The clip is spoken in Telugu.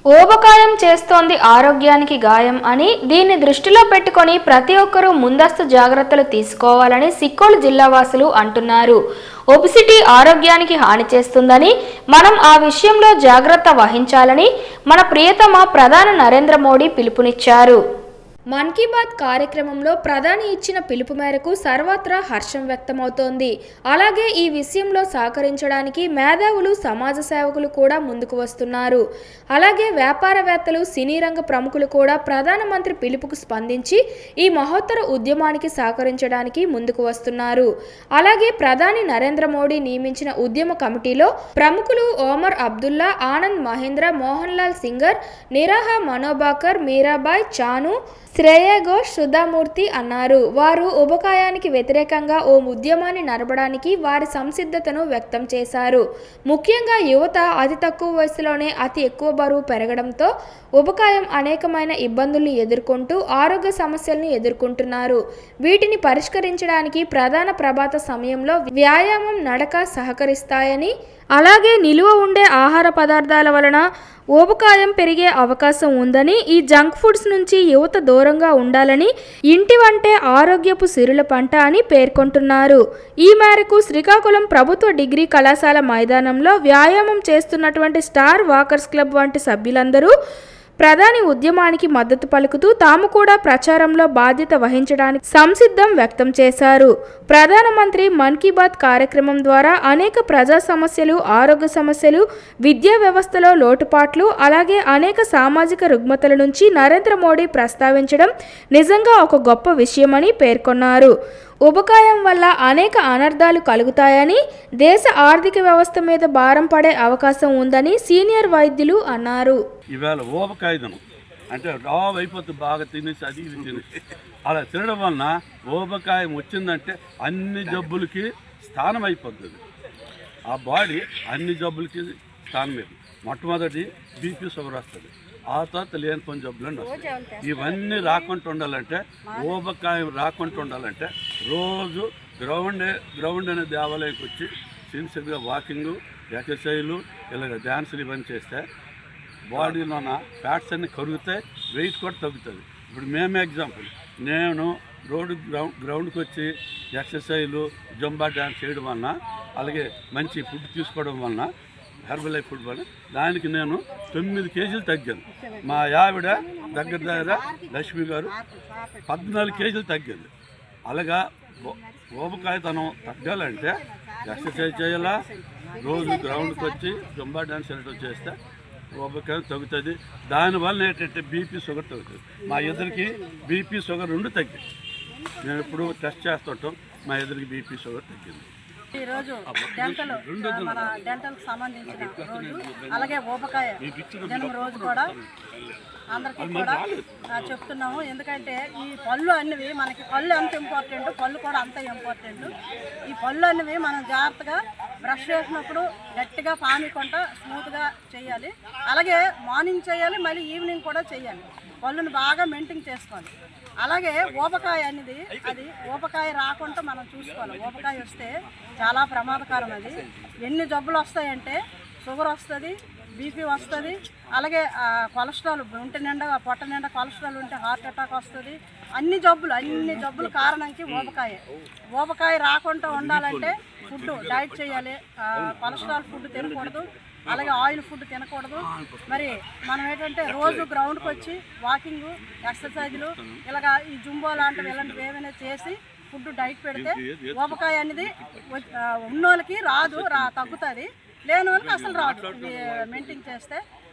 ఊబకాయం చేస్తోంది ఆరోగ్యానికి గాయం అని దీన్ని దృష్టిలో పెట్టుకొని ప్రతి ఒక్కరూ ముందస్తు జాగ్రత్తలు తీసుకోవాలని సిక్కోలు జిల్లావాసులు అంటున్నారు. ఒబిసిటీ ఆరోగ్యానికి హాని చేస్తుందని, మనం ఆ విషయంలో జాగ్రత్త వహించాలని మన ప్రియతమ ప్రధాని నరేంద్ర మోడీ పిలుపునిచ్చారు. మన్ కీ బాత్ కార్యక్రమంలో ప్రధాని ఇచ్చిన పిలుపు మేరకు సర్వత్రా హర్షం వ్యక్తమవుతోంది. అలాగే ఈ విషయంలో సహకరించడానికి మేధావులు, సమాజ సేవకులు కూడా ముందుకు వస్తున్నారు. అలాగే వ్యాపారవేత్తలు, సినీ రంగ ప్రముఖులు కూడా ప్రధానమంత్రి పిలుపుకు స్పందించి ఈ మహోత్తర ఉద్యమానికి సహకరించడానికి ముందుకు వస్తున్నారు. అలాగే ప్రధాని నరేంద్ర మోడీ నియమించిన ఉద్యమ కమిటీలో ప్రముఖులు ఓమర్ అబ్దుల్లా, ఆనంద్ మహేంద్ర, మోహన్ లాల్ సింగర్, నిరాహా మనోబాకర్, మీరాబాయ్ చాను, శ్రేయ ఘోష్, సుధామూర్తి అన్నారు. వారు ఉబకాయానికి వ్యతిరేకంగా ఓ ఉద్యమాన్ని నడపడానికి వారి సంసిద్ధతను వ్యక్తం చేశారు. ముఖ్యంగా యువత అతి తక్కువ వయసులోనే అతి ఎక్కువ బరువు పెరగడంతో ఉబకాయం అనేకమైన ఇబ్బందుల్ని ఎదుర్కొంటూ ఆరోగ్య సమస్యలను ఎదుర్కొంటున్నారు. వీటిని పరిష్కరించడానికి ప్రధాన ప్రభాత సమయంలో వ్యాయామం, నడక సహకరిస్తాయని, అలాగే నిలువ ఉండే ఆహార పదార్థాల వలన ఊబకాయం పెరిగే అవకాశం ఉందని, ఈ జంక్ ఫుడ్స్ నుంచి యువత దూరంగా ఉండాలని, ఇంటి వంటే ఆరోగ్యపు సిరుల పంట అని పేర్కొంటున్నారు. ఈ మేరకు శ్రీకాకుళం ప్రభుత్వ డిగ్రీ కళాశాల మైదానంలో వ్యాయామం చేస్తున్నటువంటి స్టార్ వాకర్స్ క్లబ్ వంటి సభ్యులందరూ ప్రధాని ఉద్యమానికి మద్దతు పలుకుతూ తాము కూడా ప్రచారంలో బాధ్యత వహించడానికి సంసిద్ధం వ్యక్తం చేశారు. ప్రధానమంత్రి మన్ కీ బాత్ కార్యక్రమం ద్వారా అనేక ప్రజా సమస్యలు, ఆరోగ్య సమస్యలు, విద్యా వ్యవస్థలో లోటుపాట్లు, అలాగే అనేక సామాజిక రుగ్మతల నుంచి నరేంద్ర మోడీ ప్రస్తావించడం నిజంగా ఒక గొప్ప విషయమని పేర్కొన్నారు. ఉబకాయం వల్ల అనేక అనర్థాలు కలుగుతాయని, దేశ ఆర్థిక వ్యవస్థ మీద భారం పడే అవకాశం ఉందని సీనియర్ వైద్యులు అన్నారు. ఇవాళ ఊబకాయం అంటే రావు అయిపోతుంది, బాగా తినేసి అది ఇది తినేసి అలా తినడం వలన ఊబకాయం వచ్చిందంటే అన్ని జబ్బులకి స్థానం అయిపోతుంది. ఆ బాడీ అన్ని జబ్బులకి స్థానం అయిపోతుంది. మొట్టమొదటి బీపీ, షుగర్ వస్తుంది. ఆ తర్వాత లేని పని జబ్బులు వస్తాయి. ఇవన్నీ రాకుండా ఉండాలంటే, ఊబకాయం రాకుండా ఉండాలంటే రోజు గ్రౌండ్ అనే దేవాలయంకి వచ్చి సిన్సియర్గా వాకింగ్, ఎక్సర్సైజులు, ఇలాగ డ్యాన్సులు ఇవన్నీ చేస్తే బాడీలో ఉన్న ఫ్యాట్స్ అన్నీ కరుగుతాయి, వెయిట్ కూడా తగ్గుతుంది. ఇప్పుడు మేము ఎగ్జాంపుల్, నేను గ్రౌండ్కి వచ్చి ఎక్సర్సైజులు, జంబా డ్యాన్స్ చేయడం వలన, అలాగే మంచి ఫుడ్ తీసుకోవడం వలన, హెర్బల్ లైఫ్ ఫుడ్ వల్ల దానికి నేను 9 కేజీలు తగ్గాను. మా ఆవిడ దగ్గర లక్ష్మి గారు 14 కేజీలు తగ్గింది. అలాగా ఊబకాయతనం తగ్గాలంటే ఎక్సర్సైజ్ చేయాలా, రోజు గ్రౌండ్కి వచ్చి జంబా డ్యాన్స్ చేయడం చేస్తే ఊబకాయం తగ్గుతుంది. దానివల్ల ఏంటంటే బీపీ, షుగర్ తగ్గుతుంది. మా ఇద్దరికి బీపీ, షుగర్ 2 తగ్గింది. మేము ఎప్పుడు టెస్ట్ చేస్తుంటాం, మా ఇద్దరికి బీపీ, షుగర్ తగ్గింది. ఈరోజు మన డెంటల్కి సంబంధించిన రోజు, అలాగే ఊబకాయ జన్మ రోజు కూడా అందరికీ కూడా చెప్తున్నాము. ఎందుకంటే ఈ పళ్ళు అన్నవి మనకి, పళ్ళు ఎంత ఇంపార్టెంట్, పళ్ళు కూడా అంత ఇంపార్టెంట్. ఈ పళ్ళు అన్నవి మనం జాగ్రత్తగా బ్రష్ చేసినప్పుడు గట్టిగా పామికొంట స్మూత్గా చేయాలి. అలాగే మార్నింగ్ చేయాలి, మళ్ళీ ఈవినింగ్ కూడా చేయాలి. పళ్ళుని బాగా మెయింటైన్ చేసుకోవాలి. అలాగే ఊబకాయ అనేది, అది ఊబకాయ రాకుండా మనం చూసుకోవాలి. ఊబకాయ వస్తే చాలా ప్రమాదకరం. అది ఎన్ని జబ్బులు వస్తాయంటే షుగర్ వస్తుంది, బీపీ వస్తుంది, అలాగే కొలెస్ట్రాల్ ఒంటి నిండా, పొట్ట నిండా కొలెస్ట్రాల్ ఉంటే హార్ట్ అటాక్ వస్తుంది. అన్ని జబ్బులు కారణంకి ఊబకాయ రాకుండా ఉండాలంటే ఫుడ్ డైట్ చేయాలి. కొలెస్ట్రాల్ ఫుడ్ తినకూడదు, అలాగే ఆయిల్ ఫుడ్ తినకూడదు. మరి మనం ఏంటంటే రోజు గ్రౌండ్కి వచ్చి వాకింగ్, ఎక్సర్సైజులు, ఇలాగా ఈ జుంబో లాంటివి ఇలాంటివి ఏమైనా చేసి ఫుడ్ డైట్ పెడితే ఊబకాయ అనేది ఉన్నోళ్ళకి తగ్గుతుంది, లేని వాళ్ళకి అసలు రాదు. మెయింటైన్ చేస్తే